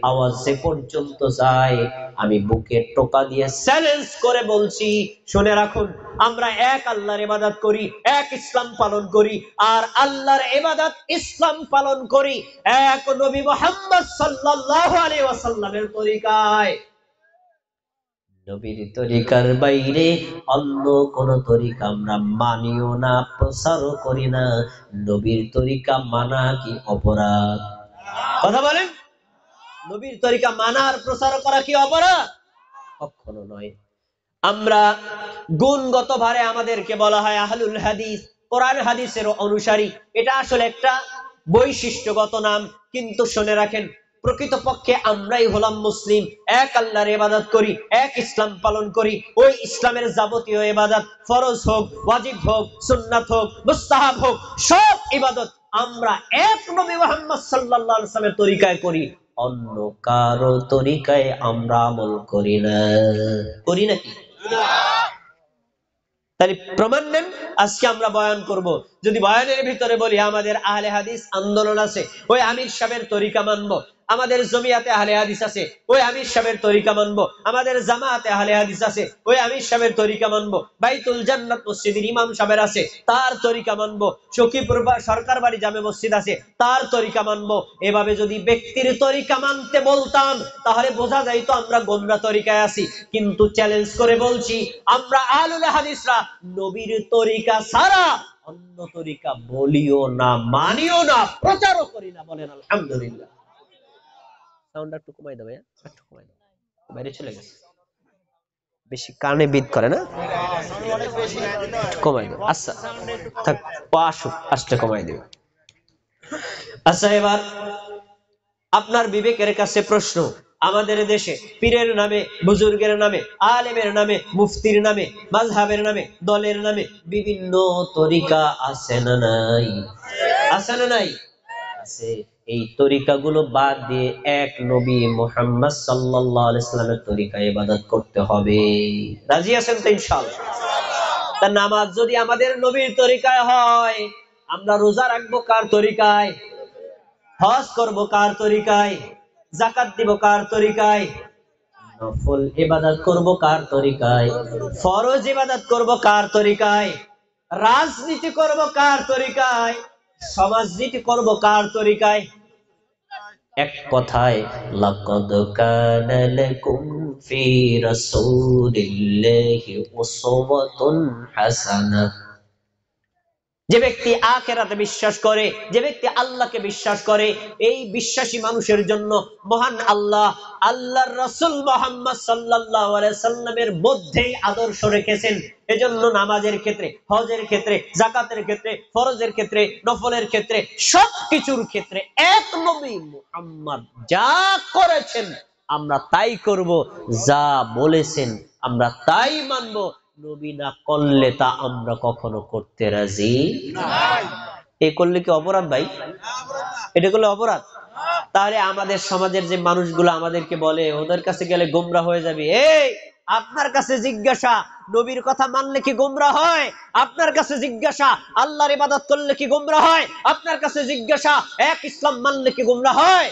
আওয়াজ যে পর্যন্ত যায়, আমি বুকে টোকা দিয়ে চ্যালেঞ্জ করে বলছি, শুনে রাখুন, আমরা এক আল্লাহর ইবাদত করি, এক ইসলাম পালন করি, আর আল্লাহর ইবাদত ইসলাম পালন করি এক নবী মুহাম্মদ সাল্লাল্লাহু আলাইহি ওয়াসাল্লামের তরিকায়। নবীর তরিকার বাইরে অন্য কোন তরিকা আমরা মানিও না, প্রচারও করি না। নবীর তরিকা মানা কি অপরাধ? কথা বলেন, নবীর তরিকা মানা আর প্রচার করা কি অপরাধ? কখনো নয়। আমরা গুণগত ভারে আমাদেরকে বলা হয় আহলুল হাদিস, কোরআন হাদিসের অনুসারী। এটা আসলে একটা বৈশিষ্ট্যগত নাম, কিন্তু শুনে রাখেন, প্রকৃতপক্ষে আমরাই হলাম মুসলিম। এক আল্লাহর ইবাদত করি, এক ইসলাম পালন করি। ওই ইসলামের যাবতীয় ইবাদত, ফরজ হোক, ওয়াজিব হোক, সুন্নাত হোক, মুস্তাহাব হোক, সব ইবাদত আমরা এক নবী মুহাম্মদ সাল্লাল্লাহু আলাইহি ওয়াসাল্লামের তরিকায় করি, অন্য কারো তরিকায় আমরা আমল করি না। করি নাকি? তাহলে প্রমাণ নেন। আজকে আমরা বয়ান করব, যদি বয়ানের ভিতরে বলি আমাদের আহলে হাদিস আন্দোলন আছে, ওই আমির সাহেবের তরিকা মানবো। আমাদের জমিয়াতে আহলে হাদিস আছে, ওই আমির সাহেবের তরিকা মানবো। আমাদের জামাতে আহলে হাদিস আছে, ওই আমির সাহেবের তরিকা মানবো। বাইতুল জান্নাত মসজিদের ইমাম সাহেবের আছে, তার তরিকা মানবো। সখীপুর সরকার বাড়ি জামে মসজিদ আছে, তার তরিকা মানবো। এভাবে যদি ব্যক্তির তরিকা মানতে বলতাম, তাহলে বোঝা যাইতো আমরা গোমরা তরিকায় আছি। কিন্তু চ্যালেঞ্জ করে বলছি, আমরা আহলুল হাদিসরা নবীর তরিকা ছাড়া অন্য তরিকা বলিও না, মানিও না, প্রচারও করি না। বলেন আলহামদুলিল্লাহ। সাউন্ড একটু কমাই দাও, একটু কমাই দাও, বাইরে চলে গেছে, বেশি কানে বিদ করে না, কমাই দাও। আচ্ছা থাক, আসুক, আসতে কমাই দিও। আচ্ছা, এবার আপনার বিবেকের কাছে প্রশ্ন, আমাদের দেশে পীরের নামে, বুজুর্গের নামে, আলেমের নামে, মুফতির নামে, মাযহাবের নামে, দলের নামে বিভিন্ন তরিকা আছে না নাই? আছে না নাই? আছে। এই তরিকাগুলো বাদ দিয়ে এক নবী মুহাম্মদ সাল্লাল্লাহু আলাইহি ওয়াসাল্লামের তরিকায় ইবাদত করতে হবে। রাজি আছেন তো ইনশাআল্লাহ? তার নামাজ যদি আমাদের নবীর তরিকায় হয়, আমরা রোজা রাখবো কার তরিকায়? হজ করব কার তরিকায়? যাকাত দিব কার তরিকায়? নফল ইবাদত করব কার তরিকায়? ফরজ ইবাদত করব কার তরিকায়? রাজনীতি করব কার তরিকায়? সমাজনীতি করব কার তরিকায়? এক কথায়, লাকাদ কানা লাকুম ফি রাসূলিল্লাহি উসওয়াতুন হাসানাহ। যে ব্যক্তি আখিরাতে বিশ্বাস করে, যে ব্যক্তি আল্লাহকে বিশ্বাস করে, এই বিশ্বাসী মানুষের জন্য মহান আল্লাহ, আল্লাহর রাসূল মুহাম্মদ সাল্লাল্লাহু আলাইহি সাল্লামের মধ্যেই আদর্শ রেখেছেন। এজন্য নামাজের ক্ষেত্রে, হজের ক্ষেত্রে, যাকাতের ক্ষেত্রে, ফরজের ক্ষেত্রে, নফলের ক্ষেত্রে, সবকিছুর ক্ষেত্রে এক নবী মুহাম্মদ যা করেছেন আমরা তাই করব, যা বলেছেন আমরা তাই মানব। নবী না করলে তা আমরা কখনো করতে রাজি নাই। এই করলে কি অপরাধ ভাই? এটা করলে অপরাধ? তাহলে আমাদের সমাজের যে মানুষগুলো আমাদেরকে বলে ওদের কাছে গেলে গোমরা হয়ে যাবে, এই আপনার কাছে জিজ্ঞাসা, নবীর কথা মানলে কি গোমরা হয়? আপনার কাছে জিজ্ঞাসা, আল্লাহর ইবাদত করলে কি গোমরা হয়? আপনার কাছে জিজ্ঞাসা, এক ইসলাম মানলে কি গোমরা হয়?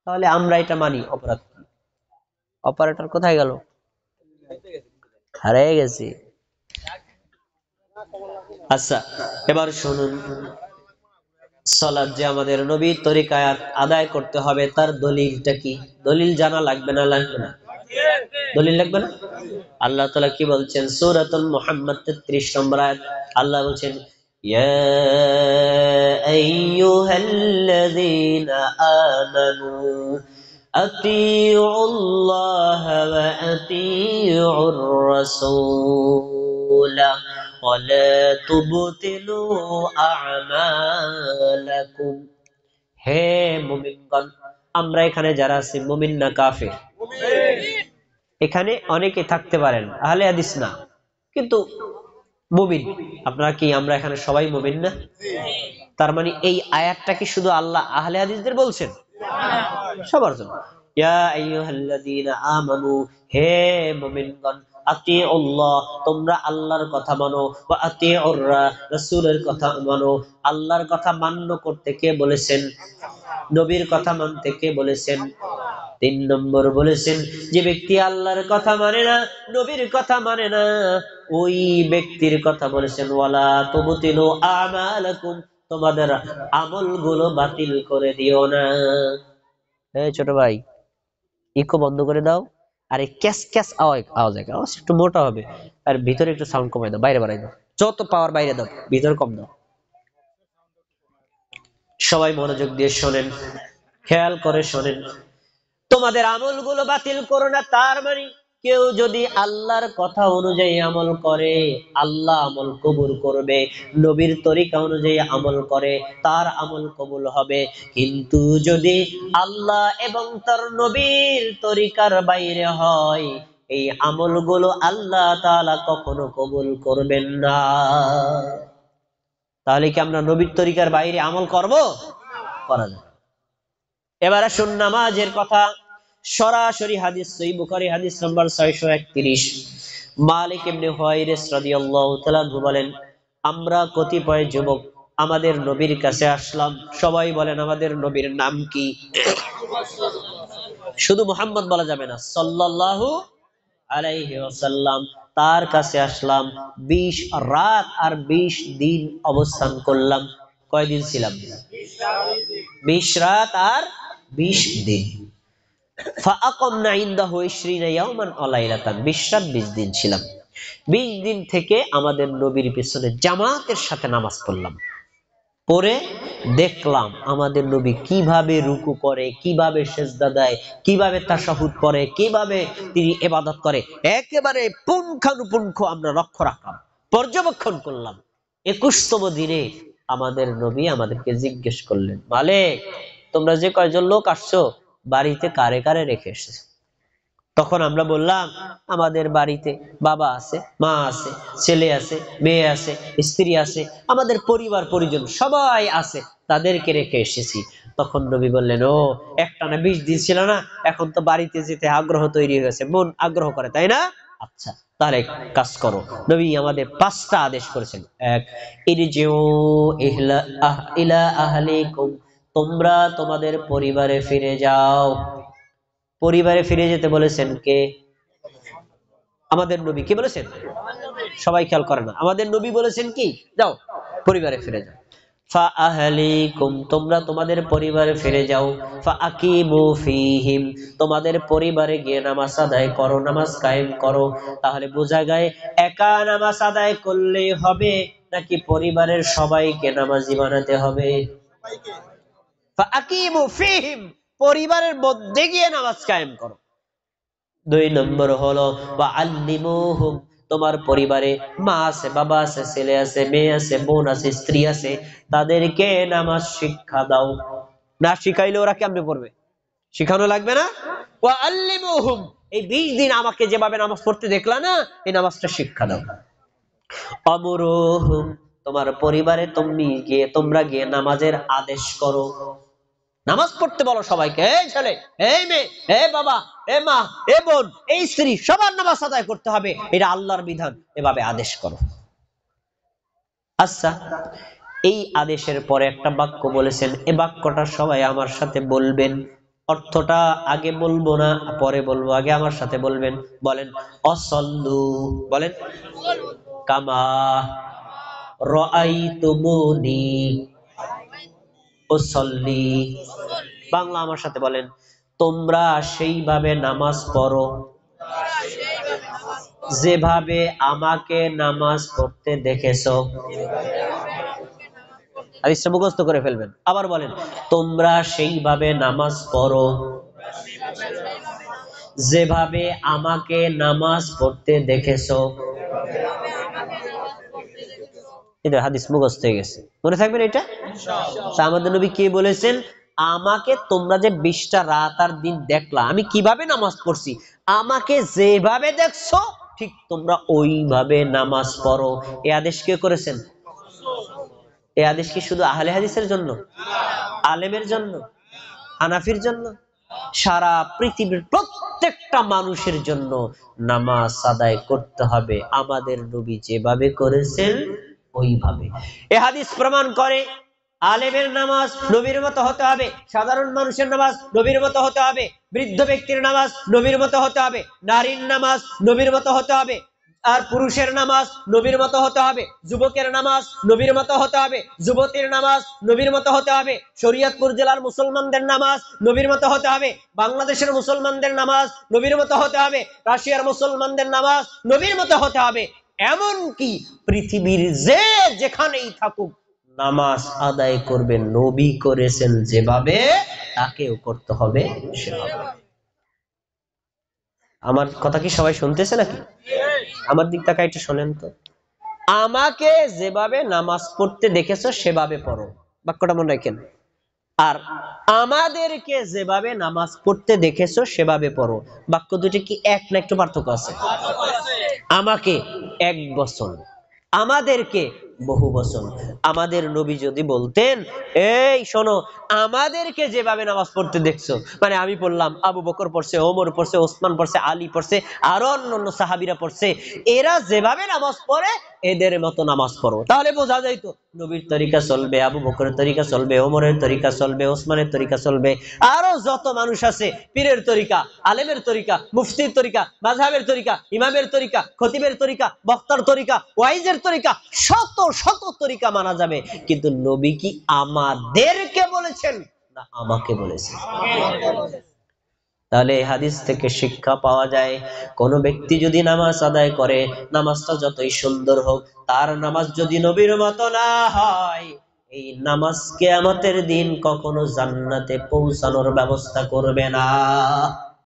তাহলে আমরা এটা মানি, অপরাধ কি? অপারেটর কোথায় গেল? হারিয়ে গেছি। আচ্ছা, এবার শুনুন, সালাত যে আমাদের নবীর তরিকায় আদায় করতে হবে, তার দলিলটা কি? দলিল জানা লাগবে না? লাগবে না? দলিল লাগবে না? আল্লাহ তাআলা কি বলছেন? সূরাতুল মুহাম্মদ 33 নম্বর আয়াত, আল্লাহ বলছেন, ইয়া আইয়ুহাল্লাযীনা আমানু আতিউল্লাহ ওয়া আতিউর রাসূল ওয়ালা তুবতিলু আমালাকুম। হে মুমিনগণ, আমরা এখানে যারা আছি মুমিন না কাফের? এখানে অনেকে থাকতে পারেন আহলে হাদিস না, কিন্তু মুমিন। আপনারা কি, আমরা এখানে সবাই মুমিন না? তার মানে এই আয়াতটা কি শুধু আল্লাহ আহলে হাদিসদের বলছেন? সবার জন্য। ইয়া আইয়ুহাল্লাযীনা আমানু, হে মুমিনগণ, আতিউল্লাহ, তোমরা আল্লাহর কথা মানো, ওয়া আতিউর রাসূলের কথা মানো। আল্লাহর কথা মান্য করতে কে বলেছেন? নবীর কথা মানতে কে বলেছেন? 3 নম্বর বলেছেন যে ব্যক্তি আল্লাহর কথা মানে না, নবীর কথা মানে না, ওই ব্যক্তির কথা বলেছেন ওয়ালা তুবতিলু আমালাকুম, তোমাদের আমলগুলো বাতিল করে দিও না। এই ছোট ভাই, ইকো বন্ধ করে দাও। আর এই ক্যাস ক্যাস আওয়াজ একটু মোটা হবে, আর ভিতরে একটু সাউন্ড কমাই দাও, বাইরে বাড়াই দাও, যত পাওয়ার বাইরে দাও, ভিতরে কম দাও। সবাই মনোযোগ দিয়ে শোনেন, খেয়াল করে শোনেন। তোমাদের আমলগুলো বাতিল করো না, তার মানে কেউ যদি আল্লাহর কথা অনুযায়ী আমল করে আল্লাহ আমল কবুল করবে, নবীর তরিকা অনুযায়ী আমল করে তার আমল কবুল হবে। কিন্তু যদি আল্লাহ এবং তার নবীর তরিকার বাইরে হয়, এই আমলগুলো আল্লাহ তাআলা কখনো কবুল করবেন না। তাহলে কি আমরা নবীর তরিকার বাইরে আমল করব? করা যায়। এবার আসুন নামাজের কথা। সরাসরি হাদিস, সহিহ বুখারী হাদিস নাম্বার 631। মালিক ইবনে হুয়াইরিস রাদিয়াল্লাহু তাআলা বলেন, আমরা কতিপয় যুবক আমাদের নবীর কাছে আসলাম। সবাই বলেন আমাদের নবীর নাম কি? শুধু মুহাম্মদ বলা যাবে না, সাল্লাল্লাহু আলাইহি ওয়াসাল্লাম। তার কাছে আসলাম, 20 রাত আর 20 দিন অবস্থান করলাম। কয়দিন ছিলাম? 20 রাত আর 20 দিন। ফাআকামনা ইনদাহু 20 ইয়াওমান ওয়া লাইলাতান, 20 রাত 20 দিন ছিলাম। 20 দিন থেকে আমাদের নবীর পিছনে জামাতের সাথে নামাজ পড়লাম। পরে দেখলাম আমাদের নবী কিভাবে রুকু করে, কিভাবে সিজদা দেয়, কিভাবে তাশাহুদ করে, কিভাবে তিনি ইবাদত করে, একেবারে পুঙ্খানুপুঙ্খ আমরা লক্ষ্য রাখলাম, পর্যবেক্ষণ করলাম। 21তম দিনে আমাদের নবী আমাদেরকে জিজ্ঞেস করলেন, মালিক, তোমরা যে কয়জন লোক আসছো বাড়িতে কারে কারে রেখে এসেছো? তখন আমরা বললাম, আমাদের বাড়িতে বাবা আছে, মা আছে, ছেলে আছে, মেয়ে আছে, স্ত্রী আছে, আমাদের পরিবার পরিজন সবাই আছে, তাদেরকে রেখে এসেছি। তখন নবী বললেন, ও একটানা 20 দিন ছিল না, এখন তো বাড়িতে যেতে আগ্রহ তৈরি হয়েছে, মন আগ্রহ করে, তাই না? আচ্ছা, তাহলে কাজ করো। নবী আমাদের 5টা আদেশ করেছেন। 1, ইরজিউ ইলা আহলিকুম, তোমরা তোমাদের পরিবারে ফিরে যাও। পরিবারে ফিরে যেতে বলেছেন কে? আমাদের নবী। কি বলেছেন? সবাই খেয়াল করে না, আমাদের নবী বলেছেন কি? যাও পরিবারে ফিরে যাও। ফা আহলিকুম, তোমরা তোমাদের পরিবারে ফিরে যাও। ফা আকিমু ফিহিম, তোমাদের পরিবারে গিয়ে নামাজ আদায় করো, নামাজ কায়েম করো। তাহলে বোঝা যায় একা নামাজ আদায় করলে হবে নাকি পরিবারের সবাইকে নামাজি বানাতে হবে? ফা আকিমু ফিহিম, পরিবারের মধ্যে গিয়ে নামাজ কায়েম করো। 2 নম্বর হলো ওয়াআল্লিমুহুম, তোমার পরিবারে মা আছে, বাবা আছে, ছেলে আছে, মেয়ে আছে, বোন আছে, স্ত্রী আছে, তাদেরকে নামাজ শিক্ষা দাও। না শিখাইলে ওরা কেমনে পড়বে? শিখানো লাগবে না? ওয়াআল্লিমুহুম, এই 20 দিন আমাকে যেভাবে নামাজ পড়তে দেখলা না, এই নামাজটা শিক্ষা দাও। আমুরুহুম, তোমার পরিবারে তোমরা গিয়ে নামাজের আদেশ করো। নামাজ পড়তে বলো সবাইকে, এই ছেলে, এই মেয়ে, এই বাবা, এই মা, এই বোন, এই স্ত্রী, সবার নামাজ আদায় করতে হবে, এটা আল্লাহর বিধান, এভাবে আদেশ করো। আচ্ছা, এই আদেশের পরে একটা বাক্য বলেছেন, এই বাক্যটা সবাই আমার সাথে বলবেন। অর্থটা আগে বলবো না, পরে বলবো, আগে আমার সাথে বলবেন। বলেন, অসল্লু, বলেন, কামা রাআইতুমুনি উসাল্লি। বাংলা আমার সাথে বলেন, তোমরা সেইভাবে নামাজ পড়ো যেভাবে আমাকে নামাজ পড়তে দেখেছো। হাদিসটা মুখস্থ করে ফেলবেন। আবার বলেন, তোমরা সেইভাবে নামাজ পড়ো যেভাবে আমাকে নামাজ পড়তে দেখেছো। এটা হাদিস মুখস্থ হয়ে গেছে, মনে থাকবেন এটা? তা আমাদের নবী কে বলেছেন? আমাকে তোমরা যে 20টা রাত আর দিন দেখলা আমি কিভাবে নামাজ পড়ছি, আমাকে যেভাবে দেখছো ঠিক তোমরা ওইভাবে নামাজ পড়ো। এই আদেশ কে করেছেন? এই আদেশ কি শুধু আহলে হাদিসের জন্য, আলেমের জন্য, হানাফির জন্য? সারা পৃথিবীর প্রত্যেকটা মানুষের জন্য নামাজ আদায় করতে হবে আমাদের নবী যেভাবে করেছেন ওইভাবে। এই হাদিস প্রমাণ করে আলেমের নামাজ নবীর মতো হতে হবে, সাধারণ মানুষের নামাজ নবীর মতো হতে হবে, বৃদ্ধ ব্যক্তির নামাজ নবীর মতো হতে হবে, নারীর নামাজ নবীর মতো হতে হবে, আর পুরুষের নামাজ নবীর মতো হতে হবে, যুবকের নামাজ নবীর মতো হতে হবে, যুবতীর নামাজ নবীর মতো হতে হবে, শরীয়তপুর জেলার মুসলমানদের নামাজ নবীর মতো হতে হবে, বাংলাদেশের মুসলমানদের নামাজ নবীর মতো হতে হবে, রাশিয়ার মুসলমানদের নামাজ নবীর মতো হতে হবে। এমন কি পৃথিবীর যে যেখানেই থাকুক নামাজ আদায় করবে নবী করেছেন যেভাবে, তাকেও করতে হবে সেভাবে। আমার কথা কি সবাই শুনতেছে নাকি? আমার দিক তাকায় একটু শোনেন তো। আমাকে যেভাবে নামাজ পড়তে দেখেছো সেভাবে পড়ো, বাক্যটা মনে রাখেন। আর আমাদেরকে যেভাবে নামাজ পড়তে দেখেছো সেভাবে পড়ো, বাক্য দুটি কি এক না একটু পার্থক্য আছে? আমাকে 1 বছর, আমাদেরকে বহু বছর। আমাদের নবী যদি বলতেন, এই শোনো, আমাদেরকে যেভাবে নামাজ পড়তে দেখছো, মানে আমি পড়লাম, আবু বকর পড়ছে, ওমর পড়ছে, ওসমান পড়ছে, আলী পড়ছে, আরো অন্যান্য সাহাবীরা পড়ছে, এরা যেভাবে নামাজ পড়ে এদের মতো নামাজ পড়ো, তাহলে বোঝা যাইতো নবীর তরিকা চলবে, আবু বকরের তরিকা চলবে, ওমরের তরিকা চলবে, ওসমানের তরিকা চলবে, আরো যত মানুষ আছে, পীরের তরিকা, আলেমের তরিকা, মুফতির তরিকা, মাযহাবের তরিকা, ইমামের তরিকা, খতিবের তরিকা, বক্তার তরিকা, ওয়াইজের তরিকা, শত শত তরিকা মানা যাবে। কিন্তু নবী কি আমাদেরকে বলেছেন না আমাকে বলেছেন? তাহলে এই হাদিস থেকে শিক্ষা পাওয়া যায়, কোন ব্যক্তি যদি নামাজ আদায় করে, নামাজটা যতই সুন্দর হোক, তার নামাজ যদি নবীর মতো না হয়, এই নামাজ কিয়ামতের দিন কখনো জান্নাতে পৌঁছানোর ব্যবস্থা করবে না।